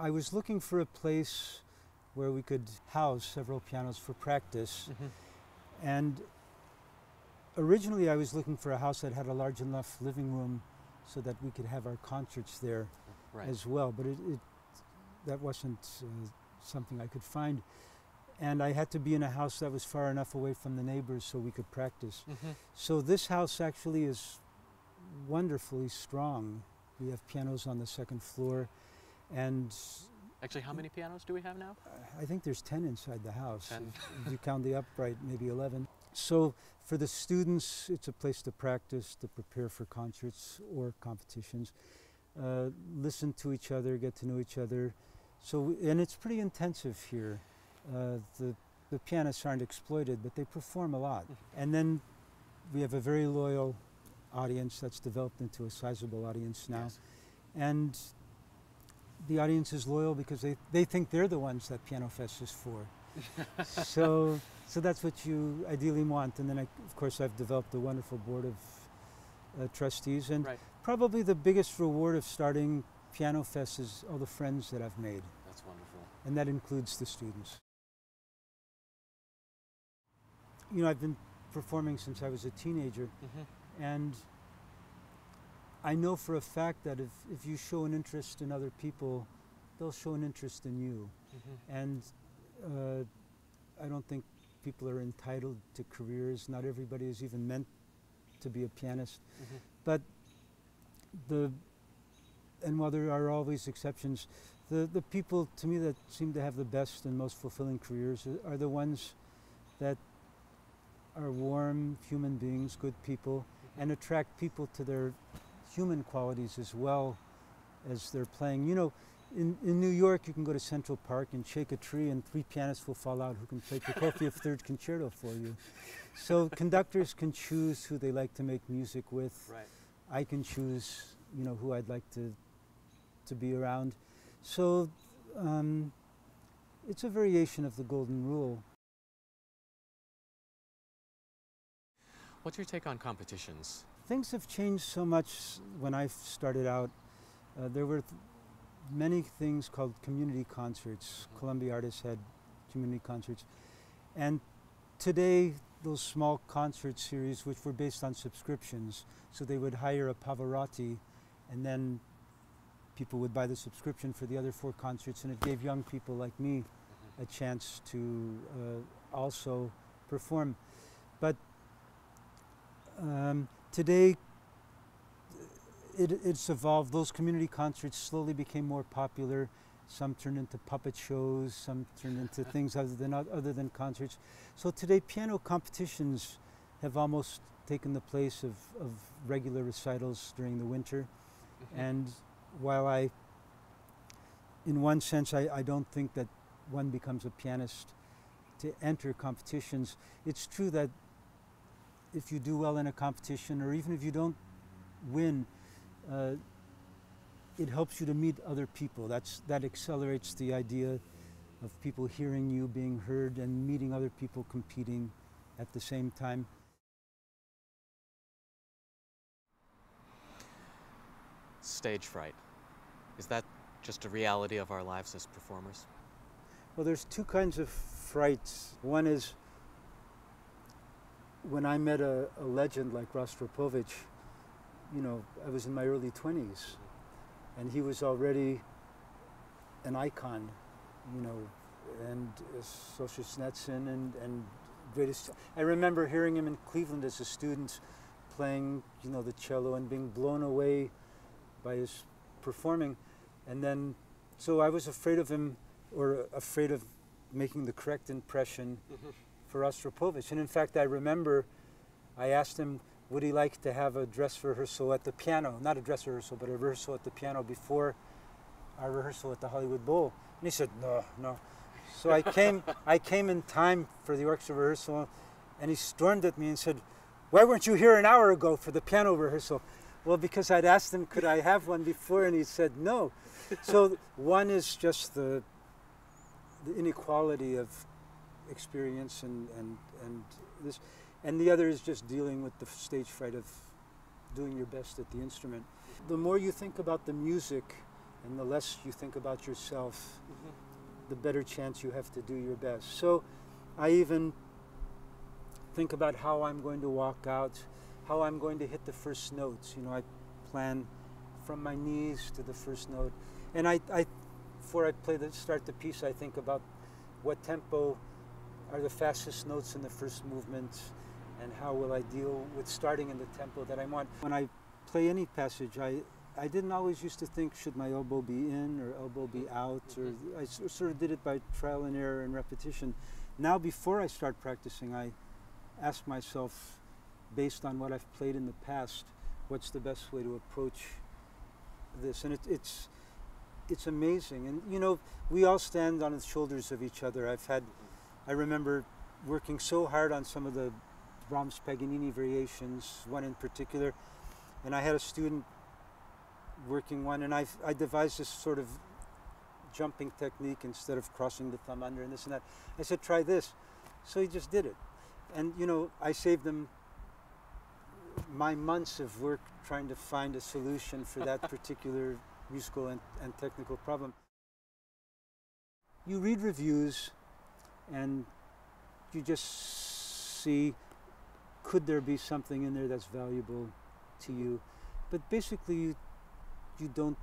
I was looking for a place where we could house several pianos for practice. And originally I was looking for a house that had a large enough living room so that we could have our concerts there as well. But that wasn't something I could find. And I had to be in a house that was far enough away from the neighbors so we could practice. So this house actually is wonderfully strong. We have pianos on the second floor. And actually, how many pianos do we have now? I think there's 10 inside the house. If you count the upright, maybe 11. So for the students, it's a place to practice, to prepare for concerts or competitions, listen to each other, get to know each other. So, and it's pretty intensive here. The pianists aren't exploited, but they perform a lot. And then we have a very loyal audience that's developed into a sizable audience now. And the audience is loyal because they think they're the ones that Pianofest is for. So that's what you ideally want. And then, of course, I've developed a wonderful board of trustees. And probably the biggest reward of starting Pianofest is all the friends that I've made. That's wonderful. And that includes the students. You know, I've been performing since I was a teenager. And I know for a fact that if you show an interest in other people, they'll show an interest in you. And I don't think people are entitled to careers. Not everybody is even meant to be a pianist. But and while there are always exceptions, the people to me that seem to have the best and most fulfilling careers are the ones that are warm human beings, good people, and attract people to their human qualities as well as they're playing. You know, in New York, you can go to Central Park and shake a tree and 3 pianists will fall out who can play Prokofiev Third Concerto for you. So conductors can choose who they like to make music with. I can choose, you know, who I'd like to be around. So it's a variation of the golden rule. What's your take on competitions? Things have changed so much when I started out. There were many things called community concerts. Columbia artists had community concerts. And today, those small concert series, which were based on subscriptions, so they would hire a Pavarotti, and then people would buy the subscription for the other 4 concerts, and it gave young people like me a chance to also perform. But today, it's evolved. Those community concerts slowly became more popular. Some turned into puppet shows, some turned into things other than concerts. So today, piano competitions have almost taken the place of regular recitals during the winter. And while in one sense, I don't think that one becomes a pianist to enter competitions, it's true that if you do well in a competition, or even if you don't win, it helps you to meet other people. That accelerates the idea of people hearing you, being heard, and meeting other people competing at the same time. Stage fright. Is that just a reality of our lives as performers? Well, there's 2 kinds of frights. One is when I met a legend like Rostropovich. You know, I was in my early 20s, and he was already an icon, you know, and Solzhenitsyn and greatest. I remember hearing him in Cleveland as a student playing, you know, the cello and being blown away by his performing. And then, so I was afraid of him, or afraid of making the correct impression for Rostropovich. And in fact, I remember I asked him, would he like to have a dress rehearsal at the piano? Not a dress rehearsal, but a rehearsal at the piano before our rehearsal at the Hollywood Bowl. And he said, no. So I came in time for the orchestra rehearsal, and he stormed at me and said, why weren't you here an hour ago for the piano rehearsal? Well, because I'd asked him, could I have one before, and he said no. So one is just the inequality of experience and this. And the other is just dealing with the stage fright of doing your best at the instrument. The more you think about the music And the less you think about yourself, the better chance you have to do your best. So I even think about how I'm going to walk out, how I'm going to hit the first notes. You know, I plan from my knees to the first note. And before I start the piece, I think about what tempo are the fastest notes in the first movement, and how will I deal with starting in the tempo that I want. When I play any passage, I didn't always used to think, should my elbow be in or elbow be out, or I sort of did it by trial and error and repetition. Now, before I start practicing, I ask myself, based on what I've played in the past, what's the best way to approach this? And it's amazing. And you know, we all stand on the shoulders of each other. I remember working so hard on some of the Brahms Paganini variations, one in particular, and I had a student working one, and I devised this sort of jumping technique instead of crossing the thumb under and this and that. I said, try this. So he just did it. And you know, I saved him my months of work trying to find a solution for that particular musical and technical problem. You read reviews and you just see, could there be something in there that's valuable to you? But basically you don't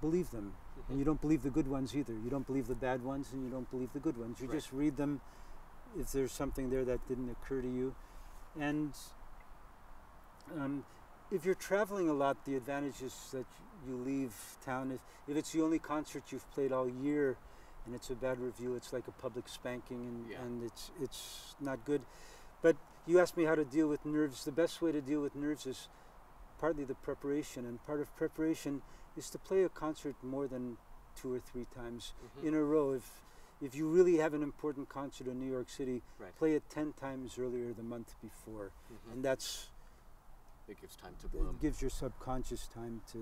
believe them. And you don't believe the good ones either. You don't believe the bad ones, and you don't believe the good ones. You just read them if there's something there that didn't occur to you. And if you're traveling a lot, the advantage is that you leave town. If it's the only concert you've played all year and it's a bad review, it's like a public spanking, and it's not good. But you asked me how to deal with nerves. The best way to deal with nerves is partly the preparation, and part of preparation is to play a concert more than 2 or 3 times in a row. If you really have an important concert in New York City, play it 10 times earlier the month before, and it gives time to bloom. It gives your subconscious time to,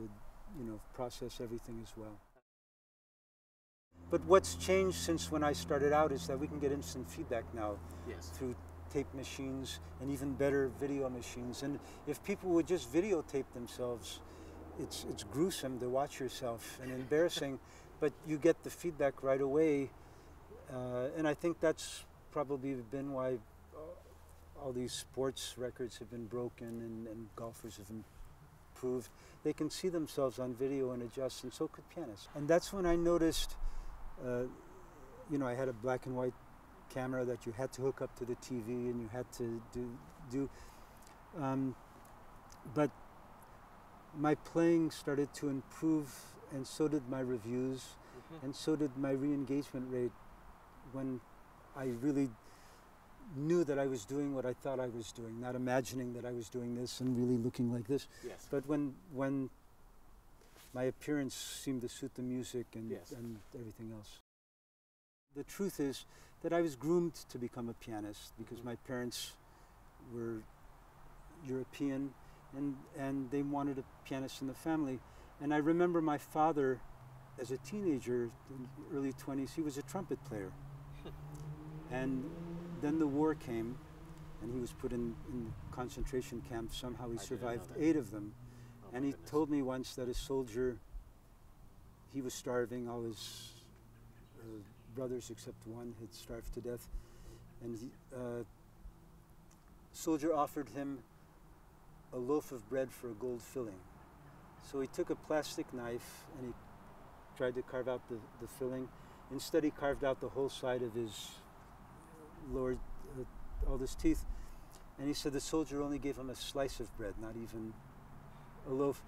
you know, process everything as well. But what's changed since when I started out is that we can get instant feedback now through tape machines and even better video machines. And if people would just videotape themselves, it's gruesome to watch yourself and embarrassing, but you get the feedback right away. And I think that's probably been why all these sports records have been broken and golfers have improved. They can see themselves on video and adjust, and so could pianists. And that's when I noticed, you know, I had a black and white camera that you had to hook up to the TV and you had to do but my playing started to improve, and so did my reviews, and so did my re-engagement rate, when I really knew that I was doing what I thought I was doing, not imagining that I was doing this and really looking like this. But when my appearance seemed to suit the music and everything else. The truth is that I was groomed to become a pianist because my parents were European, and they wanted a pianist in the family. And I remember my father, as a teenager, in the early 20s, he was a trumpet player. And then the war came, and he was put in concentration camps. Somehow he survived 8 of them. And he told me once that a soldier, he was starving, all his brothers except one had starved to death. And soldier offered him a loaf of bread for a gold filling. So he took a plastic knife and he tried to carve out the filling. Instead, he carved out the whole side of his lower, all his teeth. And he said the soldier only gave him a slice of bread, not even a loaf.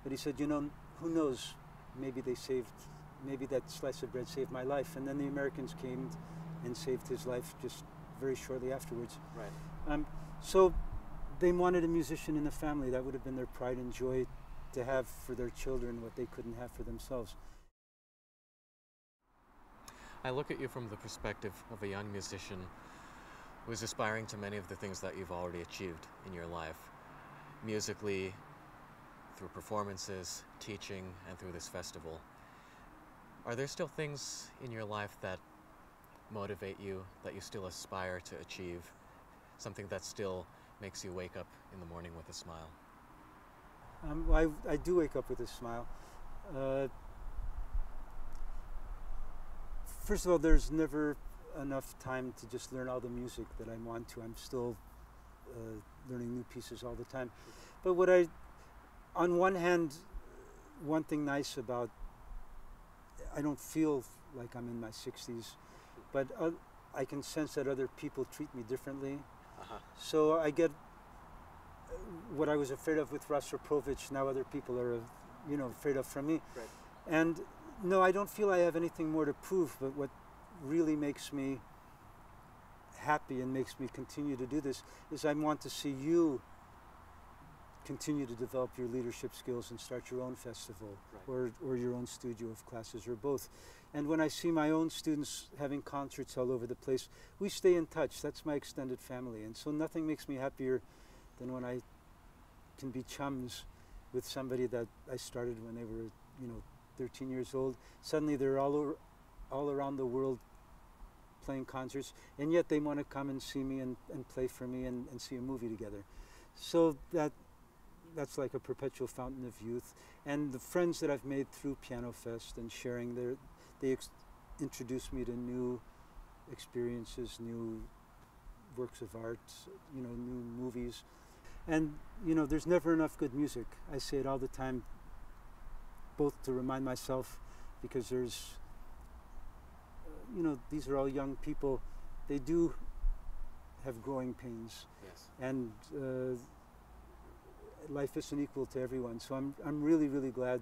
But he said, you know, who knows, maybe that slice of bread saved my life. And then the Americans came and saved his life just very shortly afterwards. So they wanted a musician in the family. That would have been their pride and joy, to have for their children what they couldn't have for themselves. I look at you from the perspective of a young musician who is aspiring to many of the things that you've already achieved in your life, musically, through performances, teaching, and through this festival. Are there still things in your life that motivate you, that you still aspire to achieve, something that still makes you wake up in the morning with a smile? I do wake up with a smile. first of all, there's never enough time to just learn all the music that I want to. I'm still learning new pieces all the time. But on one hand, one thing nice about, I don't feel like I'm in my 60s, but I can sense that other people treat me differently. So I get what I was afraid of with Rostropovich, now other people are, afraid of from me. Right. And no, I don't feel I have anything more to prove, but what really makes me happy and makes me continue to do this is I want to see you continue to develop your leadership skills and start your own festival, right, or your own studio of classes, or both. And when I see my own students having concerts all over the place, we stay in touch. That's my extended family. And so nothing makes me happier than when I can be chums with somebody that I started when they were, 13 years old. Suddenly they're all around the world playing concerts, and yet they want to come and see me and play for me and see a movie together. So that's like a perpetual fountain of youth. And the friends that I've made through Pianofest and sharing, they introduce me to new experiences, new works of art, new movies. And, there's never enough good music. I say it all the time, both to remind myself, because there's, these are all young people. They do have growing pains. Yes. And life isn't equal to everyone. So I'm really, really glad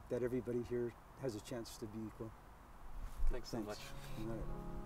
that everybody here has a chance to be equal. Thanks so much. All right.